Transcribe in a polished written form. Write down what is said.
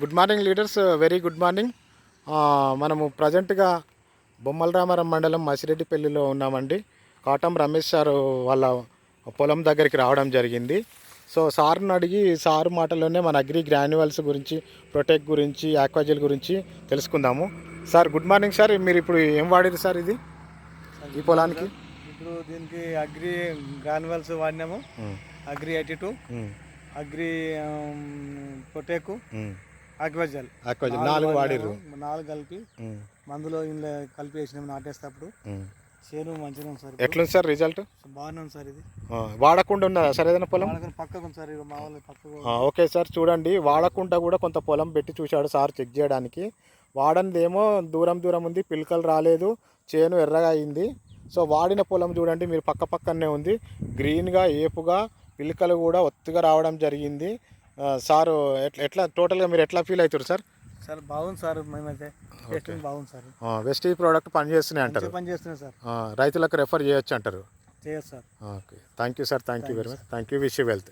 Good morning leaders, very good morning. మనము ప్రజెంట్గా బొమ్మల రామారం మండలం మసిరెడ్డిపల్లిలో ఉన్నామండి. కాటం రమేష్ సార్ వాళ్ళ పొలం దగ్గరికి రావడం జరిగింది. సో సార్ని అడిగి సార్ మాటల్లోనే మన అగ్రి గ్రాన్యువల్స్ గురించి, ప్రొటెక్ట్ గురించి, ఆక్వాజెల్ గురించి తెలుసుకుందాము. Sir good morning sir. మీరు ఇప్పుడు ఏం వాడారు సార్ ఇది ఈ పొలానికి? ఇప్పుడు దీనికి అగ్రి గ్రాన్యువల్స్ వాడినాము, అగ్రి 82, అగ్రి పొటేకు, ఆక్వాజెల్ 4 వాడిర్రు. 4 కలిపి మందులో ఇందులో కలిపి వేసినాము నాటేసేటప్పుడు. చేను మంచిగా ఉంది సార్. ఎట్లుంది సార్ రిజల్ట్? బాగానే ఉంది సార్. ఇది వాడకుండా ఉన్నదా సార్ ఏదైనా పొలం? పక్కకు ఉంది సార్, మా వాళ్ళు పక్కకు. ఓకే సార్, చూడండి వాడకుండా కూడా కొంత పొలం పెట్టి చూశాడు సార్ చెక్ చేయడానికి. వాడనిదేమో దూరం దూరం ఉంది, పిలకలు రాలేదు, చేను ఎర్రగా అయింది. సో వాడిన పొలం చూడండి మీరు, పక్క పక్కనే ఉంది, గ్రీన్గా ఏపుగా, పిలకలు కూడా ఒత్తిగా రావడం జరిగింది. సార్ ఎట్లా టోటల్గా మీరు ఎట్లా ఫీల్ అవుతారు సార్? సార్ బాగుంది సార్, మేమైతే టేస్టింగ్ బాగుంది సార్. వెస్టీ ప్రోడక్ట్ పనిచేస్తున్నాయి అంటారు, పనిచేస్తున్నాయి సార్. రైతులకు రెఫర్ చేయొచ్చు అంటారు. చేయొచ్చు sir. Okay, thank you sir, thank you very much, thank you, wish you wealth.